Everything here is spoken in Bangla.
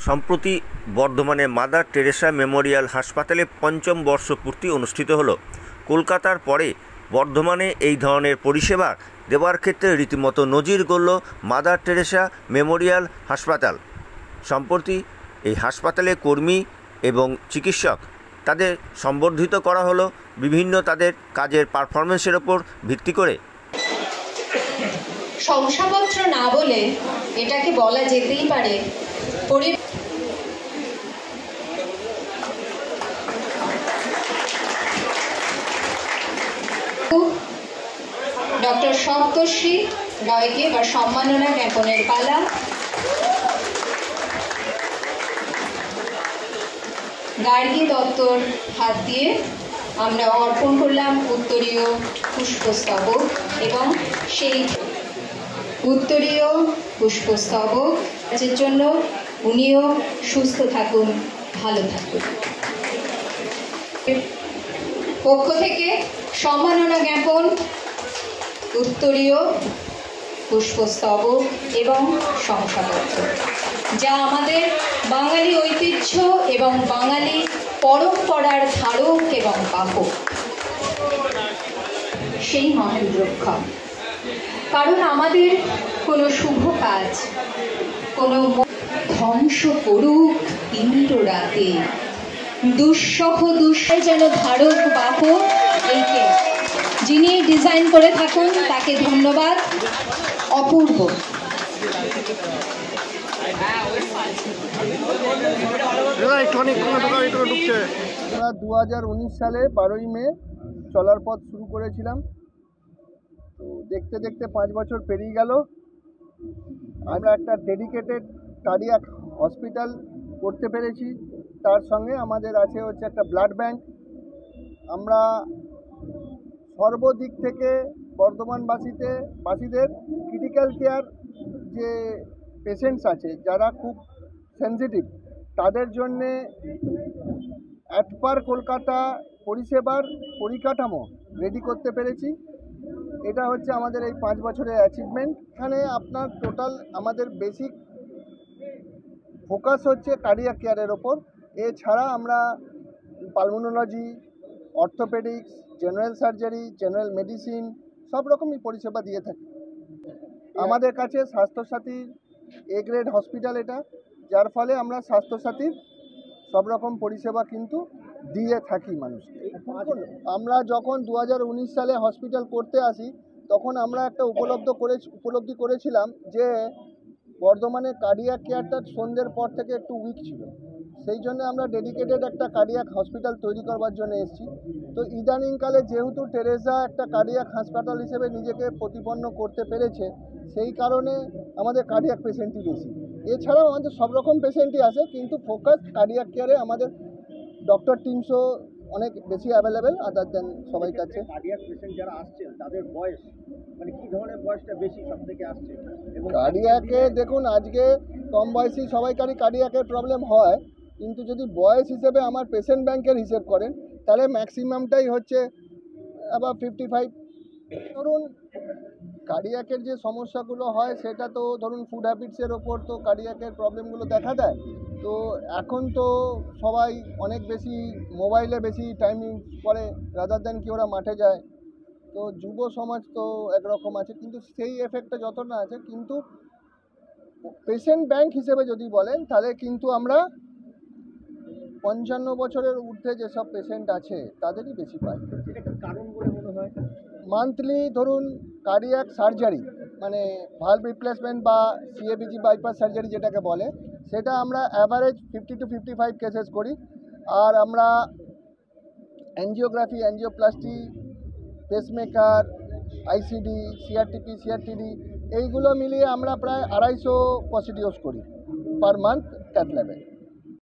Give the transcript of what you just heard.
সম্প্রতি বর্ধমানে মাদার টেরেসা মেমোরিয়াল হাসপাতালে পঞ্চম বর্ষপূর্তি অনুষ্ঠিত হলো। কলকাতার পরে বর্ধমানে এই ধরনের পরিষেবা দেওয়ার ক্ষেত্রে রীতিমতো নজির গড়ল মাদার টেরেসা মেমোরিয়াল হাসপাতাল। সম্প্রতি এই হাসপাতালে কর্মী এবং চিকিৎসক তাদের সম্বর্ধিত করা হলো বিভিন্ন তাদের কাজের পারফরমেন্সের ওপর ভিত্তি করে। শংসাপত্র না বলে এটাকে বলা যেতেই পারে ডক্টর সপ্তর্ষি রায়কে বা সম্মাননা জ্ঞাপনের পালা। গার্গী দত্তর হাত দিয়ে আমরা অর্পণ করলাম উত্তরীয় পুষ্পস্তবক এবং সেই উত্তরীয় পুষ্পস্তবক এর জন্য উনিও সুস্থ থাকুন, ভালো থাকুন। পক্ষ থেকে সম্মাননা জ্ঞাপন, উত্তরীয় পুষ্পস্তবক এবং শংসাপত্র, যা আমাদের বাঙালি ঐতিহ্য এবং বাঙালি পরম্পরার ধারক এবং বাহক, সেই মহান রক্ষা। কারণ আমাদের কোনো শুভ কাজ, কোনো ধ্বংস করুক ইন্দ্র রাতে, দুঃসহ দুঃসায় যেন ধারক বাহক, এইকে যিনি ডিজাইন করে থাকুন তাকে ধন্যবাদ। অপূর্ব। 2019 সালে 12ই মে চলার পথ শুরু করেছিলাম। তো দেখতে দেখতে 5 বছর পেরিয়ে গেল। আমরা একটা ডেডিকেটেড কার্ডিয়াক হসপিটাল করতে পেরেছি। তার সঙ্গে আমাদের আছে হচ্ছে একটা ব্লাড ব্যাংক। আমরা সর্বদিক থেকে বাসীদের ক্রিটিক্যাল কেয়ার যে পেশেন্টস আছে যারা খুব সেন্সিটিভ, তাদের জন্যে অ্যাটপার কলকাতা পরিষেবার পরিকাঠামো রেডি করতে পেরেছি। এটা হচ্ছে আমাদের এই 5 বছরের অ্যাচিভমেন্ট। এখানে আপনার টোটাল আমাদের বেসিক ফোকাস হচ্ছে কার্ডিয়াক কেয়ারের ওপর। এছাড়া আমরা pulmonology, orthopaedics, general surgery, general medicine সব রকমই পরিষেবা দিয়ে থাকি। আমাদের কাছে স্বাস্থ্যসাথী এ গ্রেড হসপিটাল এটা, যার ফলে আমরা স্বাস্থ্যসাথীর সব রকম পরিষেবা কিন্তু দিয়ে থাকি মানুষকে। আমরা যখন 2019 সালে হসপিটাল করতে আসি, তখন আমরা একটা উপলব্ধি করেছিলাম যে বর্ধমানে কার্ডিয়াক কেয়ারটা সন্ধ্যের পর থেকে একটু উইক ছিল। সেই জন্য আমরা ডেডিকেটেড একটা কার্ডিয়াক হসপিটাল তৈরি করবার জন্য এসেছি। তো ইদানিংকালে যেহেতু টেরেসা একটা কার্ডিয়াক হাসপাতাল হিসেবে নিজেকে প্রতিপন্ন করতে পেরেছে, সেই কারণে আমাদের কার্ডিয়াক পেশেন্টই বেশি। এছাড়াও আমাদের সব রকম পেশেন্টই আসে, কিন্তু ফোকাস কার্ডিয়াক কেয়ারে আমাদের ডক্টর টিমসও অনেক বেশি অ্যাভেলেবেল আদার দেন সবাই কাছে। কার্ডিয়াক পেশেন্ট যারা আসছেন তাদের বয়স মানে কী ধরনের বয়সটা বেশি সব থেকে আসছে? এবং কার্ডিয়াকে দেখুন, আজকে কম বয়সী সবাইকারই কার্ডিয়াকের প্রবলেম হয়, কিন্তু যদি বয়স হিসেবে আমার পেশেন্ট ব্যাংকের হিসেব করেন তাহলে ম্যাক্সিমামটাই হচ্ছে অ্যাবাভ 55। ধরুন কার্ডিয়াকের যে সমস্যাগুলো হয় সেটা তো ধরুন ফুড হ্যাবিটসের ওপর তো কার্ডিয়াকের প্রবলেমগুলো দেখা দেয়। তো এখন তো সবাই অনেক বেশি মোবাইলে বেশি টাইম ইউজ করে রাদার দেন কি ওরা মাঠে যায়। তো যুব সমাজ তো একরকম আছে, কিন্তু সেই এফেক্টটা যত না আছে, কিন্তু পেশেন্ট ব্যাংক হিসেবে যদি বলেন তাহলে কিন্তু আমরা 55 বছরের ঊর্ধ্বে যেসব পেশেন্ট আছে তাদেরই বেশি পাই। কারণ বলে মনে হয় মান্থলি ধরুন কার্ডিয়াক সার্জারি মানে ভালভ রিপ্লেসমেন্ট বা সিএবিজি বাইপাস সার্জারি যেটাকে বলে, সেটা আমরা অ্যাভারেজ 50 to 55 কেসেস করি। আর আমরা অ্যাঞ্জিওগ্রাফি, অ্যাঞ্জিওপ্লাস্টি, পেসমেকার, আইসিডি, সিআরটিডি এইগুলো মিলিয়ে আমরা প্রায় 250 প্রসিডিওর্স করি পার মান্থ ক্যাথ ল্যাবে।